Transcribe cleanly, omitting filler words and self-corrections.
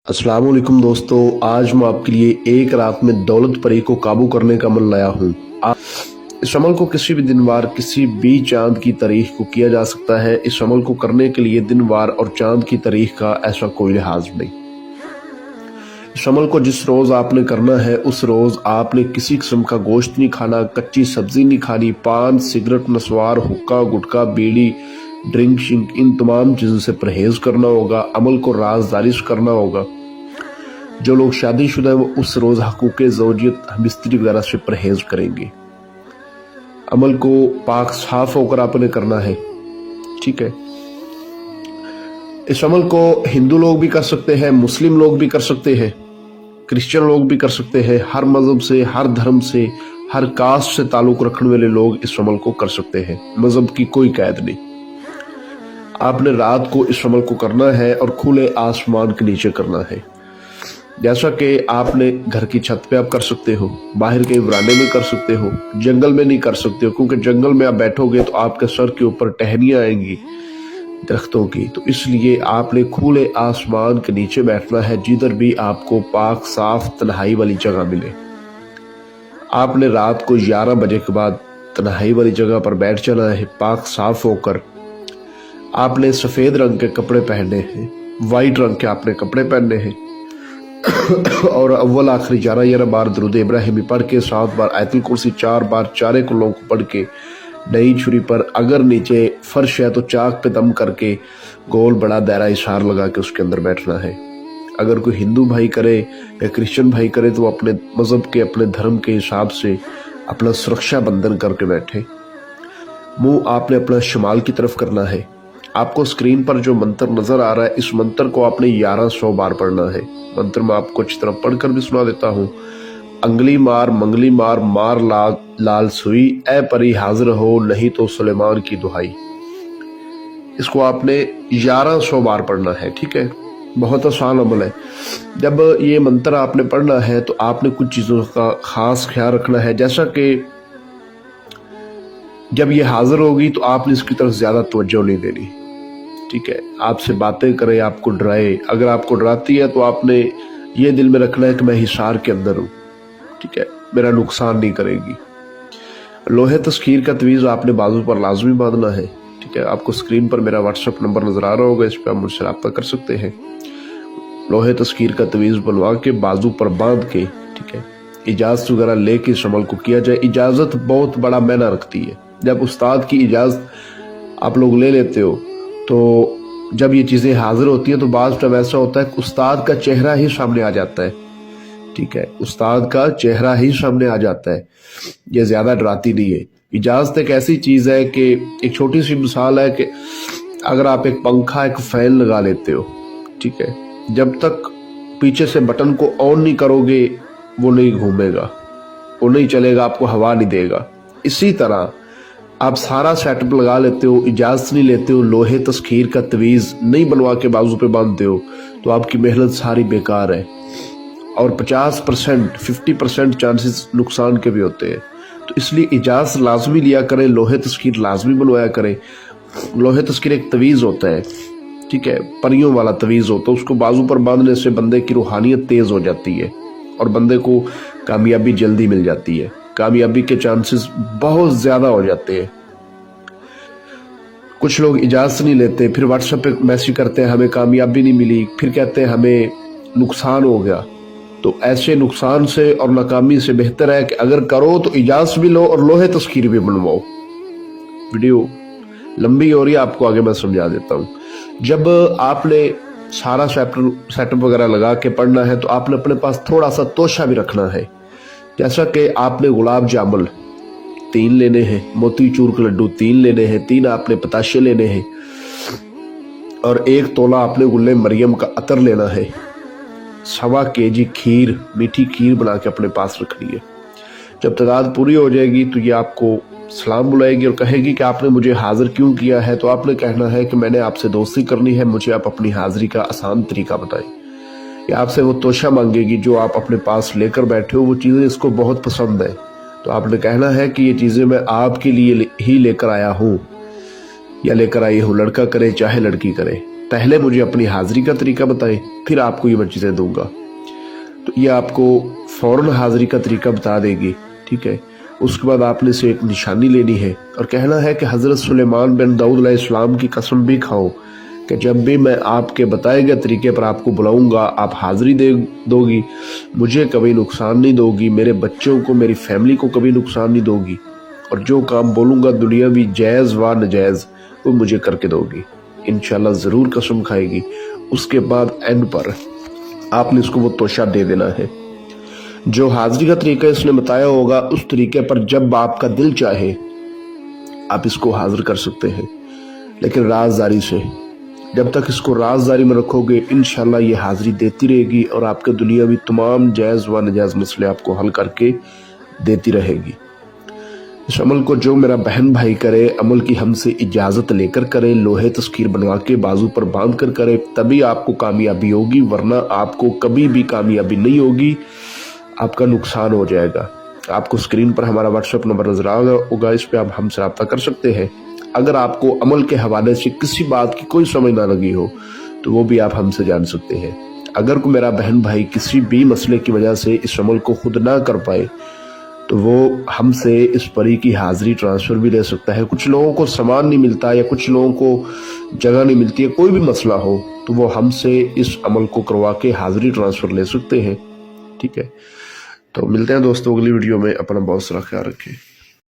अस्सलाम वालेकुम दोस्तों, आज मैं आपके लिए एक रात में दौलत परी को काबू करने का अमल लाया हूँ। इस अमल को किसी भी दिन वार किसी भी चांद की तारीख को किया जा सकता है। इस अमल को करने के लिए दिन वार और चांद की तारीख का ऐसा कोई लिहाज नहीं। इस अमल को जिस रोज आपने करना है उस रोज आपने किसी किस्म का गोश्त नहीं खाना, कच्ची सब्जी नहीं खानी, पान, सिगरेट, नस्वार, हुक्का, गुटखा, बीड़ी, ड्रिंक शिंक, इन तमाम चीजों से परहेज करना होगा। अमल को राजदारी से करना होगा। जो लोग शादीशुदा है वो उस रोज हकूक़े ज़ौजियत, बिस्तरी वगैरह से परहेज करेंगे। अमल को पाक साफ होकर आपने करना है, ठीक है। इस अमल को हिंदू लोग भी कर सकते हैं, मुस्लिम लोग भी कर सकते हैं, क्रिश्चियन लोग भी कर सकते हैं। हर मजहब से, हर धर्म से, हर कास्ट से ताल्लुक रखने वाले लोग इस अमल को कर सकते हैं। मजहब की कोई कैद नहीं। आपने रात को इस अमल को करना है और खुले आसमान के नीचे करना है। जैसा कि आपने घर की छत पे आप कर सकते हो, बाहर के वरांडे में कर सकते हो, जंगल में नहीं कर सकते हो, क्योंकि जंगल में आप बैठोगे तो आपके सर के ऊपर टहनियां आएंगी दरख्तों की। तो इसलिए आपने खुले आसमान के नीचे बैठना है, जिधर भी आपको पाक साफ तन्हाई वाली जगह मिले। आपने रात को 11 बजे के बाद तन्हाई वाली जगह पर बैठ जाना है, पाक साफ होकर। आपने सफेद रंग के कपड़े पहनने हैं, वाइट रंग के आपने कपड़े पहनने हैं और अव्वल आखिरी 11 बार दुरूद इब्राहिमी पढ़ के 7 बार आयतुल कुर्सी, 4 बार चारे कुल्लों को पढ़ के नई छुरी पर, अगर नीचे फर्श है तो चाक पे दम करके गोल बड़ा दायरा इशार लगा के उसके अंदर बैठना है। अगर कोई हिंदू भाई करे या क्रिश्चियन भाई करे तो अपने मजहब के, अपने धर्म के हिसाब से अपना सुरक्षा बंधन करके बैठे। मुंह आपने अपना शुमाल की तरफ करना है। आपको स्क्रीन पर जो मंत्र नजर आ रहा है, इस मंत्र को आपने 1100 बार पढ़ना है। मंत्र में आपको अच्छी तरह पढ़कर भी सुना देता हूँ। अंगली मार मंगली मार, मार लाल सुई, ए परी हाजिर हो, नहीं तो सुलेमान की दुहाई। इसको आपने 1100 बार पढ़ना है, ठीक है। बहुत आसान अमल है। जब ये मंत्र आपने पढ़ना है तो आपने कुछ चीजों का खास ख्याल रखना है, जैसा कि जब ये हाजिर होगी तो आपने इसकी तरफ ज्यादा तवज्जो नहीं देनी, ठीक है। आपसे बातें करे, आपको डराए, अगर आपको डराती है तो आपने ये दिल में रखना है कि मैं हिसार के अंदर हूँ, ठीक है, मेरा नुकसान नहीं करेगी। लोहे तस्खीर का तवीज़ आपने बाजू पर लाजमी बांधना है, ठीक है। आपको स्क्रीन पर मेरा व्हाट्सएप नंबर नजर आ रहा होगा, इस पर आप मुझसे रब्ता कर सकते हैं। लोहे तस्खीर का तवीज़ बनवा के बाजू पर बांध के, ठीक है, इजाज़त वगैरह लेके इस अमल को किया जाए। इजाज़त बहुत बड़ा मायना रखती है। जब उस्ताद की इजाज़त आप लोग ले लेते हो तो जब ये चीज़ें हाजिर होती हैं तो बाज़ टाइम ऐसा होता है कि उस्ताद का चेहरा ही सामने आ जाता है, ठीक है। उस्ताद का चेहरा ही सामने आ जाता है। ये ज़्यादा डराती नहीं है। इजाज़त एक ऐसी चीज़ है कि एक छोटी सी मिसाल है कि अगर आप एक पंखा, एक फ़ैन लगा लेते हो, ठीक है, जब तक पीछे से बटन को ऑन नहीं करोगे वो नहीं घूमेगा, वो नहीं चलेगा, आपको हवा नहीं देगा। इसी तरह आप सारा सेटअप लगा लेते हो, इजाज़त नहीं लेते हो, लोहे तस्खीर का तवीज़ नहीं बनवा के बाजू पे बांधते हो तो आपकी मेहनत सारी बेकार है और 50% 50% चांसेस नुकसान के भी होते हैं। तो इसलिए इजाज़त लाजमी लिया करें, लोहे तस्खीर लाजमी बनवाया करें। लोहे तस्खीर एक तवीज़ होता है, ठीक है, परियों वाला तवीज़ होता है। उसको बाजू पर बांधने से बंदे की रूहानियत तेज़ हो जाती है और बंदे को कामयाबी जल्दी मिल जाती है। कामयाबी के चांसेस बहुत ज्यादा हो जाते हैं। कुछ लोग इजाज़त नहीं लेते, फिर व्हाट्सएप पे मैसेज करते हैं हमें कामयाबी नहीं मिली, फिर कहते हैं हमें नुकसान हो गया। तो ऐसे नुकसान से और नाकामी से बेहतर है कि अगर करो तो इजाज़त भी लो और लोहे तस्खीर भी बनवाओ। वीडियो लंबी हो रही है, आपको आगे मैं समझा देता हूँ। जब आपने सारा सेटअप वगैरह लगा के पढ़ना है तो आपने अपने पास थोड़ा सा तोशा भी रखना है। जैसा कि आपने गुलाब जामुन 3 लेने हैं, मोती चूर के लड्डू 3 लेने हैं, 3 आपने पताशे लेने हैं और 1 तोला आपने गुल्ले मरियम का अतर लेना है। 1.25 kg खीर, मीठी खीर बना के अपने पास रखनी है। जब तादाद पूरी हो जाएगी तो ये आपको सलाम बुलाएगी और कहेगी कि आपने मुझे हाजिर क्यों किया है। तो आपने कहना है कि मैंने आपसे दोस्ती करनी है, मुझे आप अपनी हाजिरी का आसान तरीका बताएं। या आपसे वो तोशा मांगेगी जो आप अपने पास लेकर बैठे हो, वो चीज़ें इसको बहुत पसंद है। तो आपने कहना है कि ये चीज़ें मैं आपके लिए ही लेकर आया हूँ या लेकर आई हूँ, लड़का करे चाहे लड़की करे। पहले मुझे अपनी हाजिरी का तरीका बताएं, फिर आपको ये मैं चीज़ें दूंगा। तो ये आपको फौरन हाजिरी का तरीका बता देगी, ठीक है। उसके बाद आपने से एक निशानी लेनी है और कहना है कि हज़रत सुलेमान बिन दाऊद अलैहिस्सलाम की कसम भी खाओ कि जब भी मैं आपके बताए गए तरीके पर आपको बुलाऊंगा आप हाजिरी दे दोगी, मुझे कभी नुकसान नहीं दोगी, मेरे बच्चों को, मेरी फैमिली को कभी नुकसान नहीं दोगी, और जो काम बोलूँगा दुनियावी जायज़ व नजायज़ वो मुझे करके दोगी। इंशाल्लाह ज़रूर कसम खाएगी। उसके बाद एंड पर आपने इसको वो तोशा दे देना है। जो हाजिरी का तरीका इसने बताया होगा उस तरीके पर जब आपका दिल चाहे आप इसको हाजिर कर सकते हैं, लेकिन राजदारी से। जब तक इसको राजदारी में रखोगे इंशाल्लाह ये हाजिरी देती रहेगी और आपके दुनियावी तमाम जायज़ व नजायज़ मसले आपको हल करके देती रहेगी। इस अमल को जो मेरा बहन भाई करे, अमल की हमसे इजाज़त लेकर करे, लोहे तस्कीर बनवा के बाजू पर बांध कर करे, तभी आपको कामयाबी होगी, वरना आपको कभी भी कामयाबी नहीं होगी, आपका नुकसान हो जाएगा। आपको स्क्रीन पर हमारा व्हाट्सएप नंबर नजर आ रहा होगा, इस पर आप हमसे रब्ता कर सकते हैं। अगर आपको अमल के हवाले से किसी बात की कोई समझ ना लगी हो तो वो भी आप हमसे जान सकते हैं। अगर कोई मेरा बहन भाई किसी भी मसले की वजह से इस अमल को खुद ना कर पाए तो वो हमसे इस परी की हाजिरी ट्रांसफ़र भी ले सकता है। कुछ लोगों को सामान नहीं मिलता या कुछ लोगों को जगह नहीं मिलती है, कोई भी मसला हो तो वो हमसे इस अमल को करवा के हाजिरी ट्रांसफ़र ले सकते हैं, ठीक है। तो मिलते हैं दोस्तों अगली वीडियो में। अपना बहुत सारा ख्याल रखें।